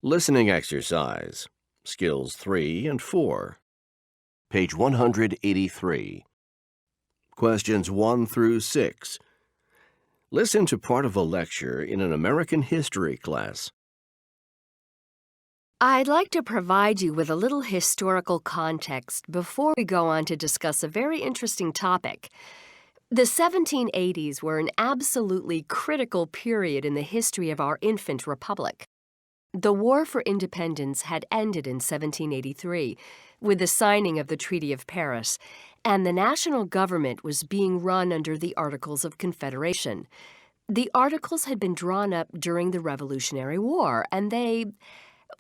Listening exercise, Skills 3 and 4. Page 183. Questions 1 through 6. Listen to part of a lecture in an American history class. I'd like to provide you with a little historical context before we go on to discuss a very interesting topic. The 1780s were an absolutely critical period in the history of our infant republic. The War for Independence had ended in 1783 with the signing of the Treaty of Paris, and the national government was being run under the Articles of Confederation. The Articles had been drawn up during the Revolutionary War, and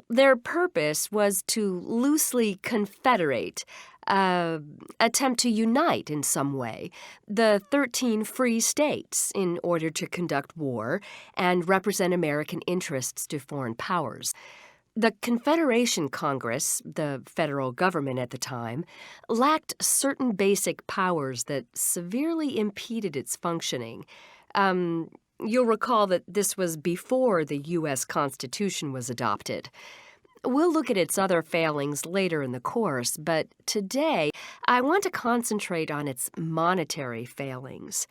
their purpose was to loosely confederate, attempt to unite in some way, the 13 free states in order to conduct war and represent American interests to foreign powers. The Confederation Congress, the federal government at the time, lacked certain basic powers that severely impeded its functioning. You'll recall that this was before the U.S. Constitution was adopted. We'll look at its other failings later in the course, but today I want to concentrate on its monetary failings.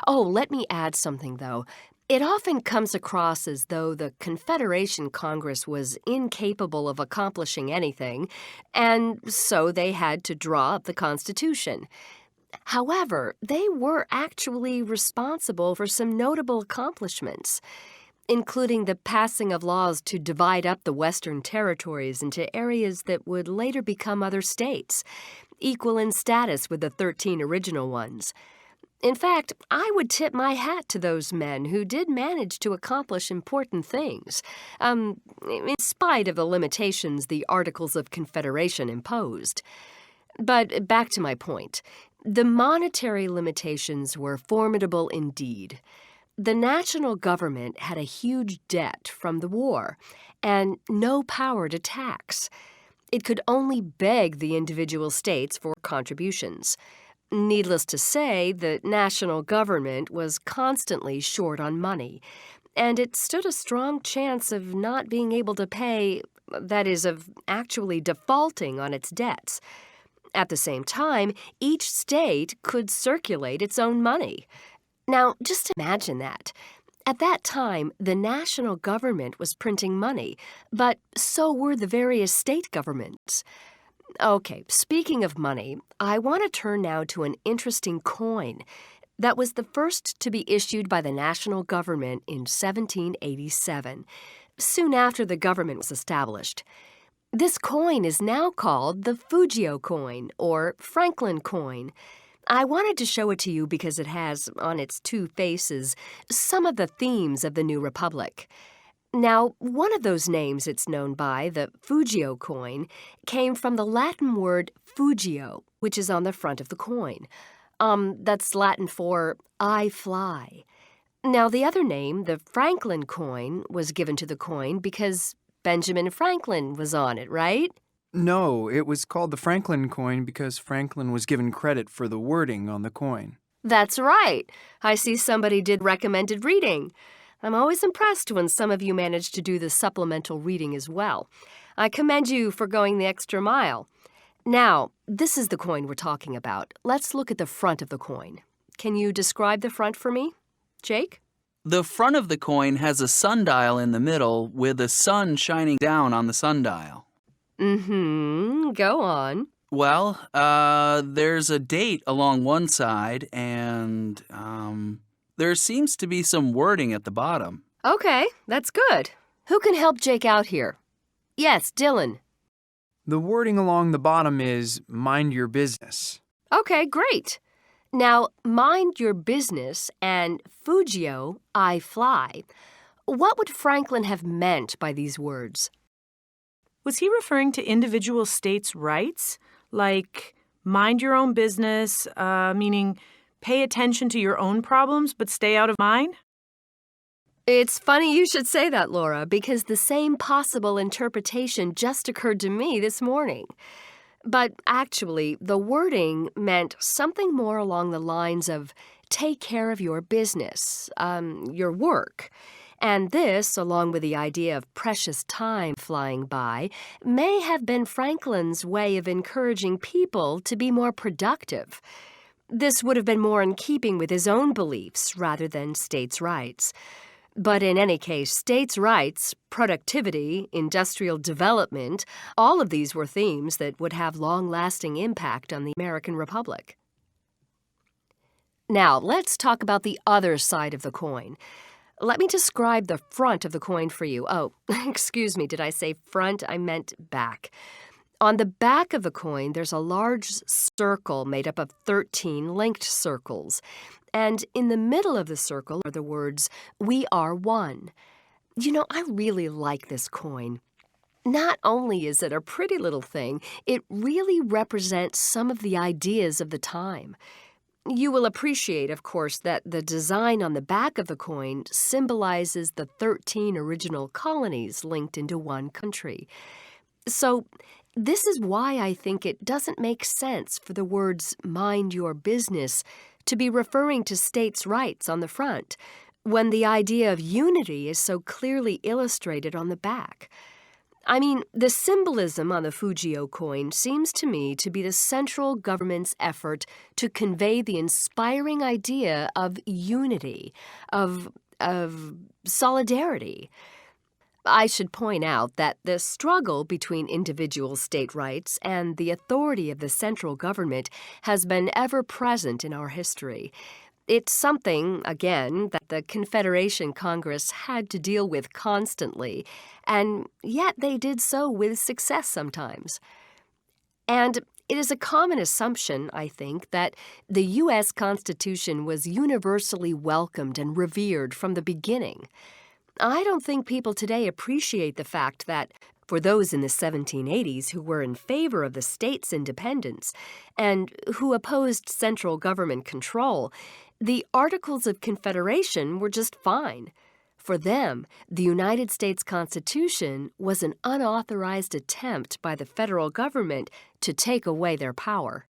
Oh, let me add something, though. It often comes across as though the Confederation Congress was incapable of accomplishing anything, and so they had to draw up the Constitution. However, they were actually responsible for some notable accomplishments, including the passing of laws to divide up the Western territories into areas that would later become other states, equal in status with the 13 original ones. In fact, I would tip my hat to those men who did manage to accomplish important things, in spite of the limitations the Articles of Confederation imposed. But back to my point. The monetary limitations were formidable indeed. The national government had a huge debt from the war and no power to tax. It could only beg the individual states for contributions. Needless to say, the national government was constantly short on money, and it stood a strong chance of not being able to pay, that is, of actually defaulting on its debts. At the same time, each state could circulate its own money. Now, just imagine that. At that time, the national government was printing money, but so were the various state governments. Okay, speaking of money, I want to turn now to an interesting coin that was the first to be issued by the national government in 1787, soon after the government was established. This coin is now called the Fugio coin, or Franklin coin. I wanted to show it to you because it has, on its two faces, some of the themes of the new republic. Now, one of those names it's known by, the Fugio coin, came from the Latin word fugio, which is on the front of the coin. That's Latin for I fly. Now, the other name, the Franklin coin, was given to the coin because Benjamin Franklin was on it, right? No, it was called the Franklin coin because Franklin was given credit for the wording on the coin. That's right. I see somebody did recommended reading. I'm always impressed when some of you manage to do the supplemental reading as well. I commend you for going the extra mile. Now, this is the coin we're talking about. Let's look at the front of the coin. Can you describe the front for me, Jake? The front of the coin has a sundial in the middle with a sun shining down on the sundial. Go on. Well, there's a date along one side, and there seems to be some wording at the bottom. Okay, that's good. Who can help Jake out here? Yes, Dylan. The wording along the bottom is, mind your business. Okay, great. Now, mind your business and Fugio, I fly. What would Franklin have meant by these words? Was he referring to individual states' rights? Like, mind your own business, meaning pay attention to your own problems but stay out of mine? It's funny you should say that, Laura, because the same possible interpretation just occurred to me this morning. But actually, the wording meant something more along the lines of take care of your business, your work. And this, along with the idea of precious time flying by, may have been Franklin's way of encouraging people to be more productive. This would have been more in keeping with his own beliefs rather than states' rights. But in any case, states' rights, productivity, industrial development, all of these were themes that would have long-lasting impact on the American Republic. Now, let's talk about the other side of the coin. Let me describe the front of the coin for you. Oh, excuse me, did I say front? I meant back. On the back of the coin, there's a large circle made up of 13 linked circles. And in the middle of the circle are the words, "We are one." You know, I really like this coin. Not only is it a pretty little thing, it really represents some of the ideas of the time. You will appreciate, of course, that the design on the back of the coin symbolizes the 13 original colonies linked into one country. So, this is why I think it doesn't make sense for the words "mind your business" to be referring to states' rights on the front, when the idea of unity is so clearly illustrated on the back. I mean, the symbolism on the Fugio coin seems to me to be the central government's effort to convey the inspiring idea of unity, of solidarity. I should point out that the struggle between individual state rights and the authority of the central government has been ever present in our history. It's something, again, that the Confederation Congress had to deal with constantly, and yet they did so with success sometimes. And it is a common assumption, I think, that the U.S. Constitution was universally welcomed and revered from the beginning. I don't think people today appreciate the fact that for those in the 1780s who were in favor of the state's independence and who opposed central government control, the Articles of Confederation were just fine. For them, the United States Constitution was an unauthorized attempt by the federal government to take away their power.